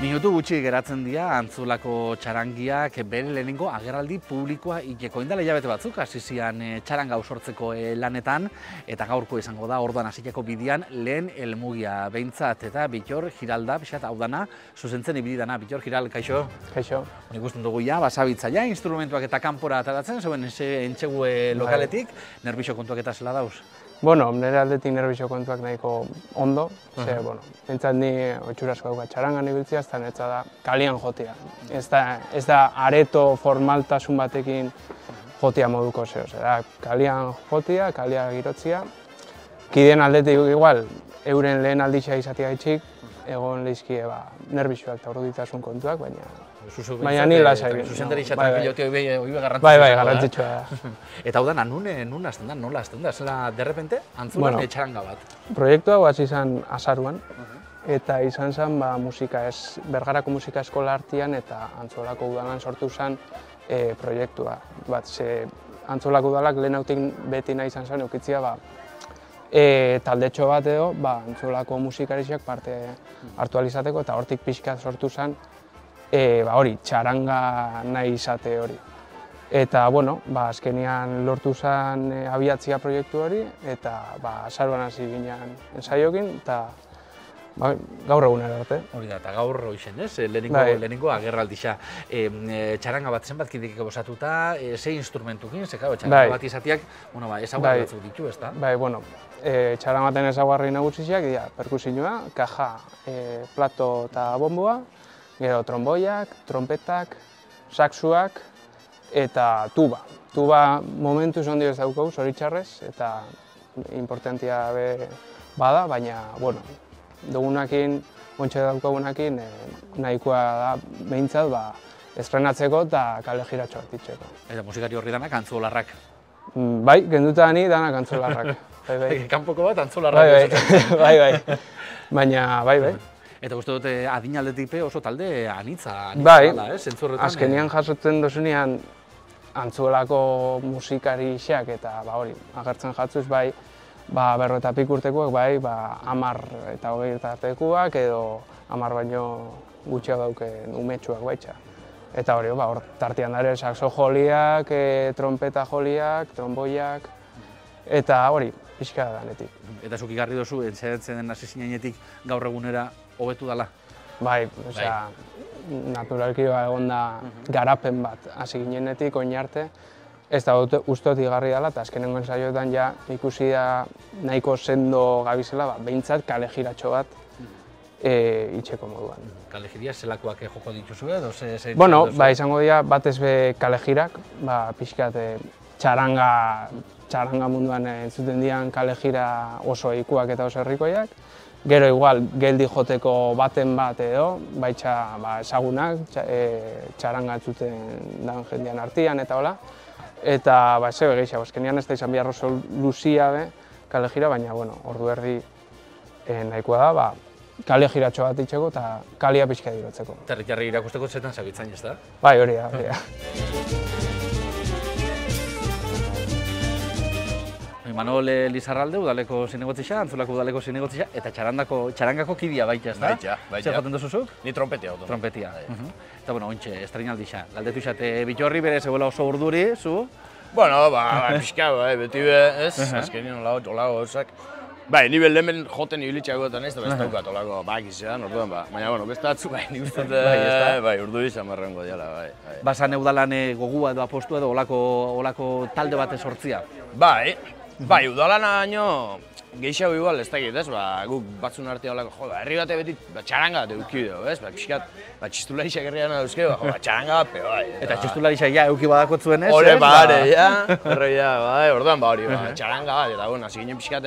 Minutu gutxi geratzen dira Antzolako txarangiak bere lehenengo agerraldi publikoa ikeko. Indala hilabete batzuk hasi zian txaranga sortzeko lanetan, eta gaurko izango da orduan hasitako bidean lehen helmugia behintzat, eta Bittor Giralda, pixat hau dana, zuzentzen ibili dana. Bittor Giral, kaixo? Kaixo. Ikusten dugu ja, basabitzaia, instrumentuak eta kanpora ateratzen, zeuen entxegue lokaletik, nerbixo kontuak eta zela dauz? Bueno, nire aldetik nerbixo kontuak nahiko ondo, ze, entzat ni otxurazko daukat txarangan ibiltzia, ez da netza da kalian jotia. Ez da areto formaltasun batekin jotia moduko zeo, da kalian jotia, kalia girotzia. Kideen aldetik igual, euren lehen alditxa izatea itxik, egon lehizkie nerbixoak eta urditasun kontuak, baina ni lasai. Zuzendari izatea pilote hori garrantzitsua. Bai, garrantzitsua da. Eta hau da, nun hasten da, nola hasten da? Zela, derrepente, Antzolan txaranga bat. Proiektu hau hasi izan azaruan, eta izan zen Bergarako musika eskola artean eta Antzolako udalan sortu zen proiektua. Antzolako udalak lehenotik beti nahi izan zen eukitzia taldetxo bat edo Antzolako musikariak parte hartu alizateko, eta hortik pixkat sortu zen hori, txaranga nahi izate hori. Eta, azkenean lortu zen abiatzia proiektu hori, eta azaruan hasi ginen ensaiokin, eta gaur egunera arte. Hori da, eta gaur hoixen, ez? Lehenengo agerraldixa. Txaranga bat zenbat kidekiko bosatuta, ze instrumentukin, ze txaranga bat izateak, ezaguarri batzuk ditu, ez da? Bai, txaranga baten ezaguarri nagusiak dira perkusioa, kaja, plato eta bomboa, gero tromboiak, trompetak, saxuak eta tuba. Tuba momentuz ondio ez daukagu, zoritxarrez, eta importantia bada, baina, dugunakin, ontsa daukagunakin, nahikoa da behintzat estrenatzeko eta kale jiratxo hartitzeko. Eta musikari horri danak antzolarrak? Bai, genduta ni danak antzolarrak. Kanpoko bat antzolarrak. Bai. Baina, bai. Eta uste dute adinaldetik oso talde anitza dela, ez? Azkenean jasotzen dozunean Antzolako musikarixak eta agertzen jatzuz berro pik urtekoak, 10 eta 20 tartekoak edo 10 baino gutxiago dauken umetxuak baitxa. Eta hori, hor tartean dara saxo joliak, trompeta joliak, tromboiak, eta hori, pixka da danetik. Eta zuk igarri dozu, entzeratzen den hasi zinenetik gaur egunera hobetu dela? Bai, naturalki egon da garapen bat hasi ginenetik, oin arte. Ez da uste dut igarri dela, eta azkenengo ensaioetan ikusi da nahiko sendo gabizela, behintzat kale jiratxo bat itxeko moduan. Kale jiria zelakoak joko dituzu edo? Izango dira batez be kale jirak, pixkat txaranga munduan entzuten dian kale jira oso ikuak eta oso herrikoiak. Gero igual, geldi joteko baten bat edo, baitxa ezagunak, txaranga entzuten dan jendean artean eta hola. Eta zebe gehiago, azkenean ez da izan behar oso luzia kale jira, baina ordu erdi nahikoa da, kale jiratxo bat itxeko eta kalia pixka dirotzeko. Territarri irakusteko zetan zabitzen, ez da? Bai, hori da. Manol Lizarralde, udaleko zinegotzixa, Antzolako udaleko zinegotzixa, eta txarangako kidea baita, ez da? Baita. Zer joten duzuzuk? Ni trompetia. Trompetia. Eta, ointxe, estrenaldixa. Galdetu izate Bittorri bere zegoela oso urduri, zu? Pixka, beti ez, azkenien olako gauzak. Ni hemen joten ibilitxagoetan ez, ez daukat olako bakizean, orduan, baina, beste batzu, nik uste urduri xamarrengo diala, Bazan eudalan gogua edo apostu edo olako talde bat sortzia? Udalana baino gehiago igual ez dakit, ez? Guk batzun artean olako, herri bate beti txaranga bat euki dugu, ez? Pixkat, txistularisak herrian dauzkeo, txaranga bat peo, Eta txistularisak euki badakotzuen, ez? Hore, orduan hori, txaranga bat, eta hasi ginen pixkat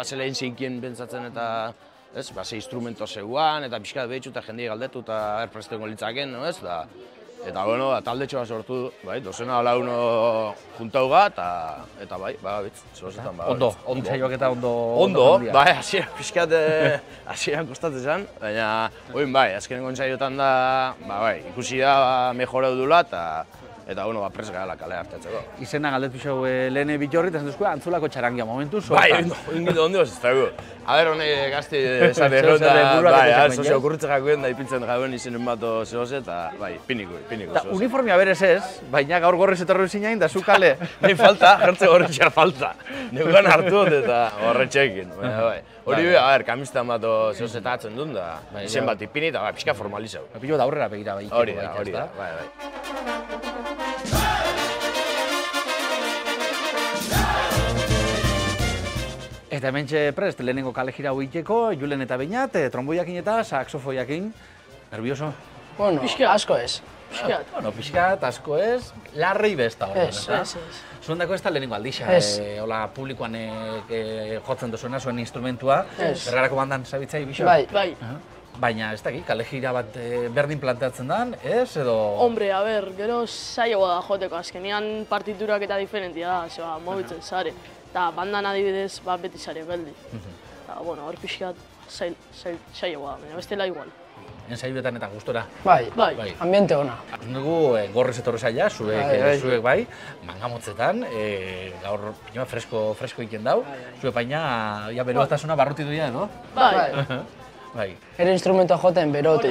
bazelein zeinkien pentsatzen eta ze instrumento zeuan, eta pixkat behitxu eta jendei galdetu eta erpresteko litzaken, ez? Eta, taldetxo bat sortu, dozena launo juntauga, eta bitz, zozetan, Ondo, saioak eta ondo. Ondo, pixkat hasieran kostatzen zen, baina, azkenengo ensaioetan da, ikusi da mejorau dula, eta prest gara kale hartatzeko. Izena galdetu xau lehen Bittorri, eta zentuzko Antzolako txarangia momentu Bai, sortan. ondo ez dago. A ber, hone gazti esan erron da, sozio okurritzen jakoen da ipintzen jakoen izenen bato zehoze, eta bai, piniko zehoze. Uniformia berez ez, baina gaur gorrez etorri zinain, da zu kale. Nahi falta, jertze gorritxar falta. Neugan hartu dut eta horretxekin. Hori be, a ber, kamistan bato zehoze eta atzen duen da, izen bat ipini eta pixka formalizau. Pilo da aurrera begira bai. Hori da, bai. Eta hementxe prest, lehenengo kale jira huiteko, Julen eta Beñat, tromboiakin eta saxofoiakin. Nervioso? Bueno, asko ez. Piskat. Bueno, piskat, asko ez, larrei besta hori. Ez. Zuendako ez da lehenengo aldixa, hola publikoan jotzen duzuena, zuen instrumentua. Bergarako bandan zabitzai bixo? Bai. Baina ez dakit, kale jira bat berdin planteatzen dan, ez edo... Hombre, a ber, gero zailagoa da joteko, azkenean partiturak eta diferentia da, zeba, mobitzen zare. Eta bandan adibidez, beti zare geldi. Eta, bueno, hor pixkat zailagoa da, baina bestela igual. Ensaiuetan eta gustora. Bai, ambiente ona. Dugu gorrez etorri zaila, zuek bai, mangamotzetan, gaur pinua fresko egiten dau, zuek baina berotasuna barruti duia edo? Bai. Ere instrumentoa joten berotu.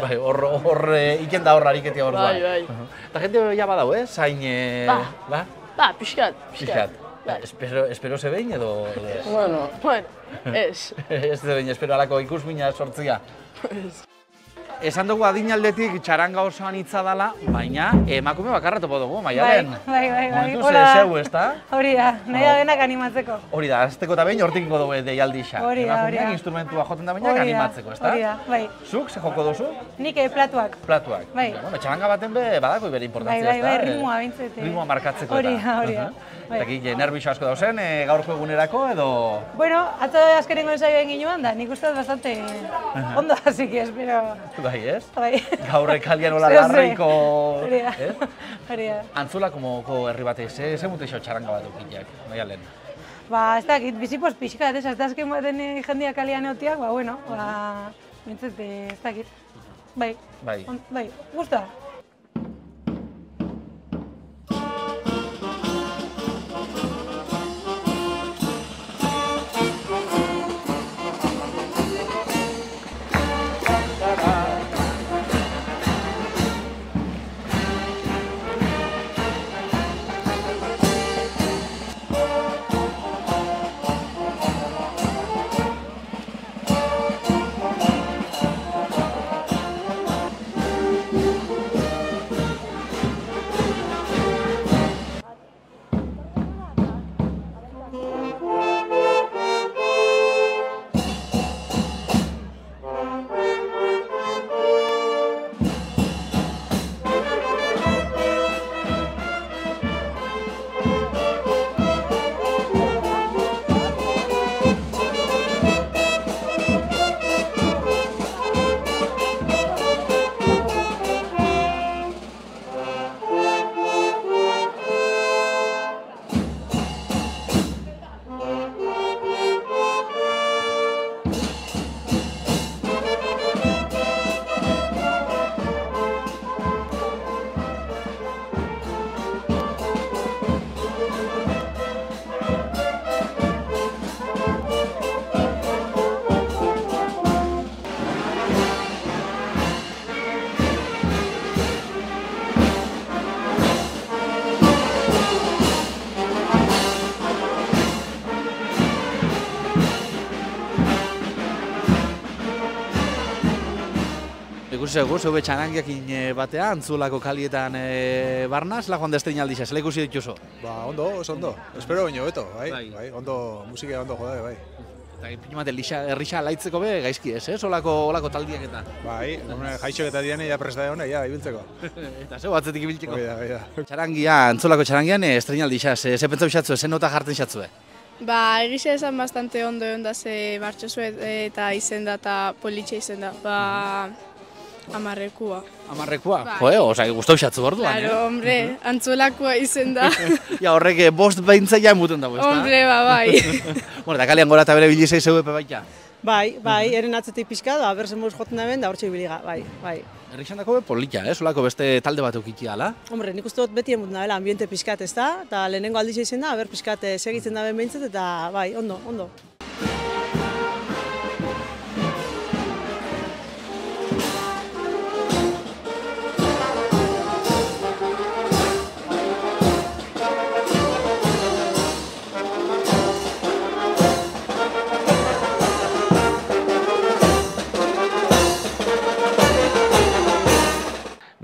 Bai, hor iken da hor ariketia hor da. Bai. Eta jente ja badau, zain... Ba, pixkat. Espero ze behin edo... Bueno, ez. Ez ze behin, espero alako ikusmina sortzia. Esan dugu adinaldetik txaranga osoan hitza dela, baina emakume bakarra topo dugu, Maialen. Bai. Momentuz zeu, ez da? Hori da, nahi da denak animatzeko. Hori da, azteko eta behin hortik ingo dugu deialdixa. Hori da. Emakumeak instrumentua joten da bainak animatzeko, ez da? Hori da, bai. Zuk, ze joko duzu? Nik platuak. Platuak. Bai. Bueno, txaranga baten badako bere importantzia, ez da? Bai, ritmoa bintzete. Ritmoa markatzeko eta. Hori da. Eta ki, nervixo asko dauzen, gaurko egunerako edo... Bueno, atzo azkenengo ensaioen ginoan da, nik uste bastante ondo hasi que espero. Bai, ez? Bai. Gaur ekalian hola larriko... Hori da. Antzula komoko herri batez, ze mute iso txaranga bat eukinak, Maialen? Ba, ez dakit, bizipos pixka, ez azken baten jendeak kalian eutiak, ba, bueno, bintzet, ez dakit. Bai, gusta. Ikusi zego, zeube txarangiakin batea, Antzulako kalietan barnaz, la joan destein aldixas, zela ikusi dituzu? Ba, ondo, oso ondo. Espero baino beto, bai, ondo, musika ondo joda, bai. Eta pinu bat, errixa alaitzeko be, gaizki ez, olako taldiak eta? Bai, jaixok eta diane, ja presta hona, ja, ibiltzeko. Eta zeu, atzetik ibiltzeko? Bai da. Txarangia, Antzulako txarangian, estrein aldixas, ze pentsa bisatzu, ze nota jartzen xatzue? Ba, egixe esan bastante ondo egon da ze martxozuet eta izenda eta politxe izenda. Ba, amarrekua. Amarrekua? Joe, osai, gustau xatzu orduan, Claro, hombre, Antzolakoa izenda. Ja, horrek bost behintza ja emuten dago, ez da? Hombre, ba, bai. Bueno, eta kalian gora eta bere bilizei zeu epe baita? Bai, eren atzetik pixka, da, berzen moz joten da ben, da hortxe ibiliga, bai. Errixandako polita, solako beste talde bat eukiki ala? Hombre, nik uste dut beti emut nabela, ambiente pixkat ez da, eta lehenengo aldiz izen da, pixkat segitzen da ben behintzat, eta bai, ondo.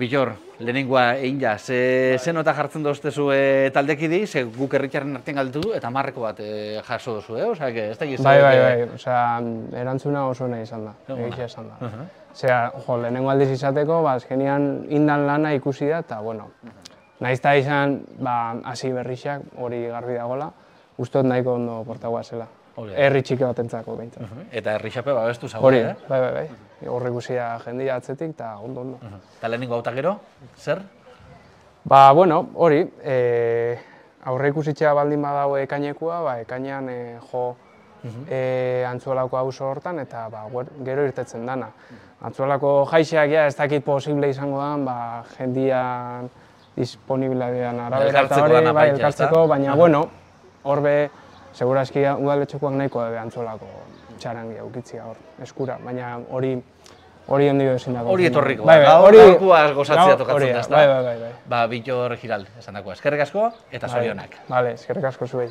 Bilor, lehenengoa egin ja, ze nota jartzen doztezu taldekidi, ze guk Erritxarren artean galdetu du, eta marreko bat jaso duzu, Osea, ez da gizte? Bai, osea, erantzuna oso nahi izan da, egitea izan da. Osea, lehenengo aldiz izateko, azkenian indan lana ikusi da, eta, bueno, nahizta izan, hasi berrixak, hori garbi dagoela, ustot nahiko ondo portagoa zela. Herri txiki bat entzako behintzat. Eta herrixape babestu zagoen, Bai. Horre ikusia jendia atzetik, eta ondo. Eta lehenengo hauta gero, zer? Bueno, hori, aurre ikusitzea baldin badago ekainekua, ekainean Antzuolako auzo hortan, eta gero irtetzen dana. Antzuolako jaixeak ez dakit posible izango da, jendian disponibiladean arabera eta hori, elkartzeko, baina, bueno, horbe, segurazki udaletxekoak nahiko dabe Antzuolako txarangia ukitzia hor eskura, baina hori ondio ezin dago. Hori etorriko, gaurkoaz gozatzea tokatzen da, ezta? Bai. Bilor Giral, esan dagoa. Eskerrik asko eta zorionak. Bale, eskerrik asko zuei.